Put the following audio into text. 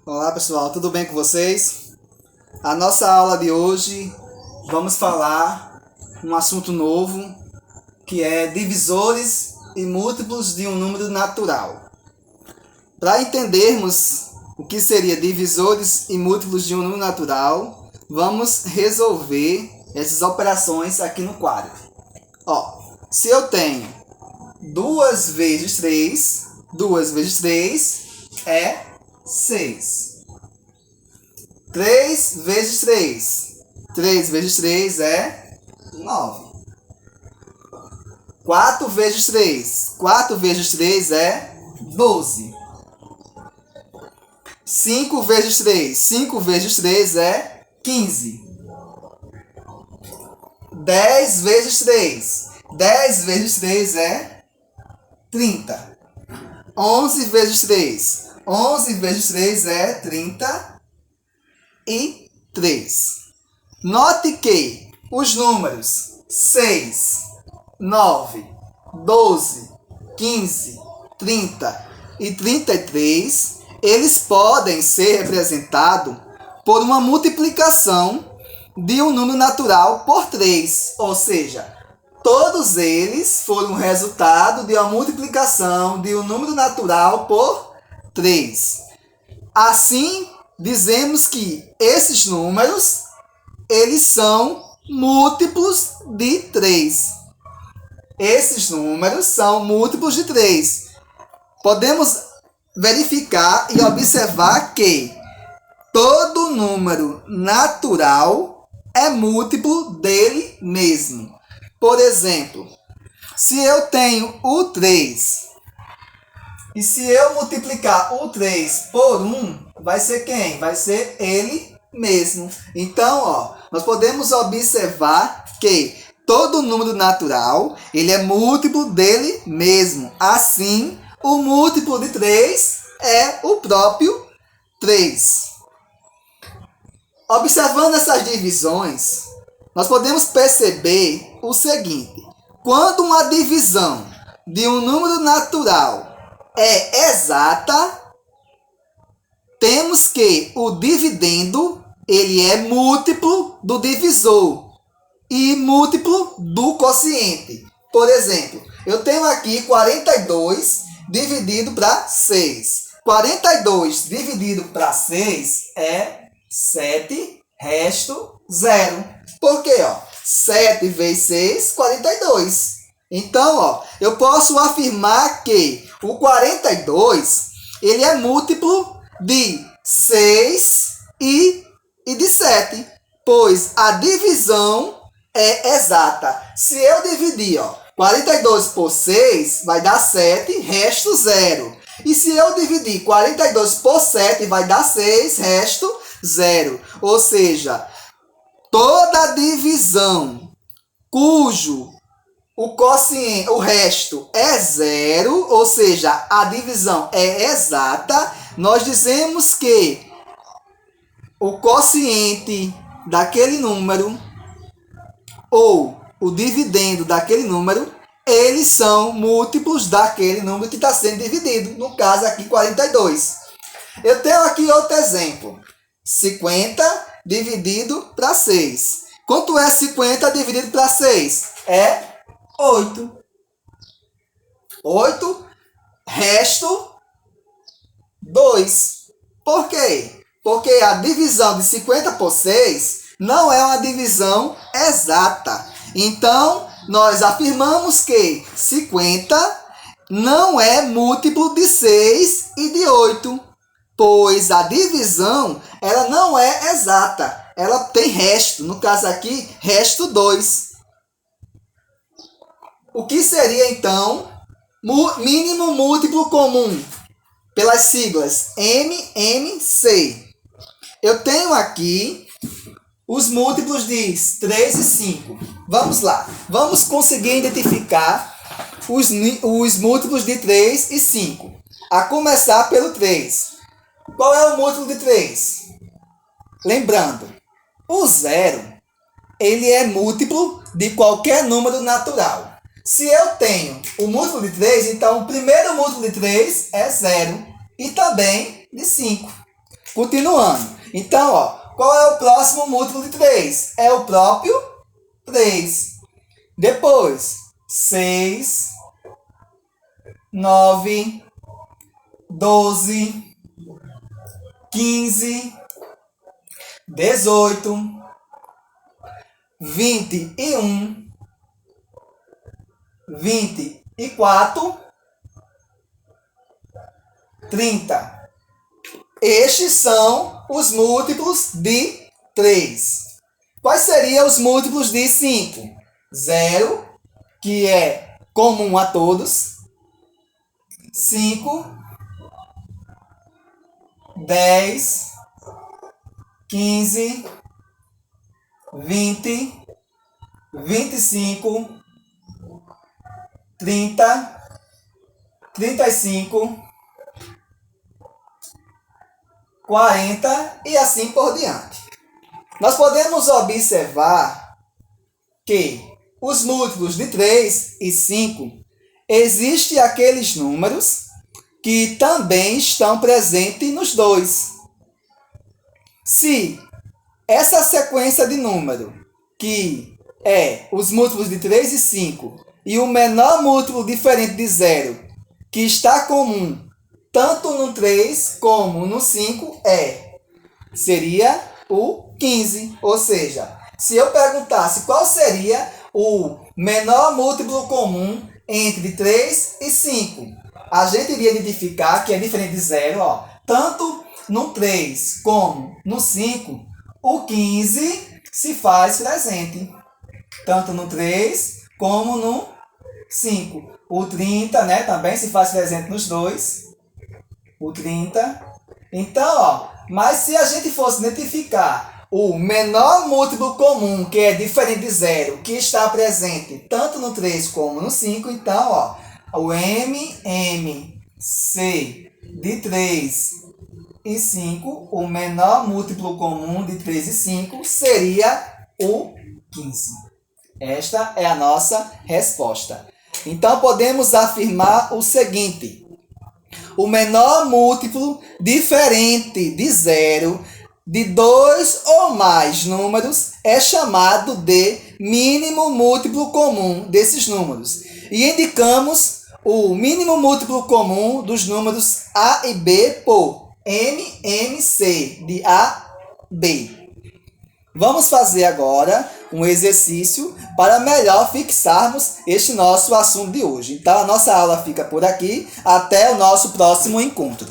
Olá pessoal, tudo bem com vocês? A nossa aula de hoje vamos falar um assunto novo que é divisores e múltiplos de um número natural. Para entendermos o que seria divisores e múltiplos de um número natural, vamos resolver essas operações aqui no quadro. Se eu tenho 2 vezes 3, 2 vezes 3 é 6. 3 vezes 3, 3 vezes 3 é 9. 4 vezes 3, 4 vezes 3 é 12. 5 vezes 3, 5 vezes 3 é 15. 10 vezes 3, 10 vezes 3 é 30. 11 vezes 3, 11 vezes 3 é 33. Note que os números 6, 9, 12, 15, 30 e 33, eles podem ser representados por uma multiplicação de um número natural por 3, ou seja, todos eles foram resultado de uma multiplicação de um número natural por 3. Assim, dizemos que esses números, eles são múltiplos de 3. Esses números são múltiplos de 3. Podemos verificar e observar que todo número natural é múltiplo dele mesmo. Por exemplo, se eu tenho o 3, e se eu multiplicar o 3 por 1, vai ser quem? Vai ser ele mesmo. Então, nós podemos observar que todo número natural, ele é múltiplo dele mesmo. Assim, o múltiplo de 3 é o próprio 3. Observando essas divisões, nós podemos perceber o seguinte: quando uma divisão de um número natural é exata, temos que o dividendo, ele é múltiplo do divisor e múltiplo do quociente. Por exemplo, eu tenho aqui 42 dividido para 6. 42 dividido para 6 é 7, resto 0. Por quê? 7 vezes 6, 42. Então, eu posso afirmar que o 42, ele é múltiplo de 6 e de 7, pois a divisão é exata. Se eu dividir 42 por 6, vai dar 7, resto 0. E se eu dividir 42 por 7, vai dar 6, resto 0. Ou seja, toda divisão cujo o quociente, o resto é 0, ou seja, a divisão é exata, nós dizemos que o quociente daquele número ou o dividendo daquele número, eles são múltiplos daquele número que está sendo dividido. No caso aqui, 42. Eu tenho aqui outro exemplo. 50 dividido para 6. Quanto é 50 dividido para 6? É 8. 8, resto 2. Por quê? Porque a divisão de 50 por 6 não é uma divisão exata. Então, nós afirmamos que 50 não é múltiplo de 6 e de 8, pois a divisão ela não é exata. Ela tem resto, no caso aqui, resto 2. O que seria, então, mínimo múltiplo comum? Pelas siglas MMC. Eu tenho aqui os múltiplos de 3 e 5. Vamos lá. Vamos conseguir identificar os múltiplos de 3 e 5. A começar pelo 3. Qual é o múltiplo de 3? Lembrando, o 0, ele é múltiplo de qualquer número natural. Se eu tenho o múltiplo de 3, então o primeiro múltiplo de 3 é 0 e também de 5. Continuando. Então, ó, qual é o próximo múltiplo de 3? É o próprio 3. Depois, 6, 9, 12, 15, 18, 21, 24, 30. Estes são os múltiplos de 3. Quais seriam os múltiplos de 5? 0, que é comum a todos. 5, 10, 15, 20, 25, 30, 35, 40 e assim por diante. Nós podemos observar que os múltiplos de 3 e 5 existem aqueles números que também estão presentes nos dois. Se essa sequência de número, que é os múltiplos de 3 e 5, e o menor múltiplo diferente de 0, que está comum tanto no 3 como no 5, seria o 15. Ou seja, se eu perguntasse qual seria o menor múltiplo comum entre 3 e 5, a gente iria identificar que é diferente de 0, ó. Tanto no 3 como no 5, o 15 se faz presente. Tanto no 3 como no 5. O 30, né, também se faz presente nos dois. O 30. Então, ó, mas se a gente fosse identificar o menor múltiplo comum, que é diferente de 0, que está presente tanto no 3 como no 5, então, ó, o MMC de 3 e 5, o menor múltiplo comum de 3 e 5 seria o 15. Esta é a nossa resposta. Então, podemos afirmar o seguinte: o menor múltiplo diferente de 0 de 2 ou mais números é chamado de mínimo múltiplo comum desses números. E indicamos o mínimo múltiplo comum dos números A e B por MMC de A, B. Vamos fazer agora um exercício para melhor fixarmos este nosso assunto de hoje. Então, a nossa aula fica por aqui. Até o nosso próximo encontro.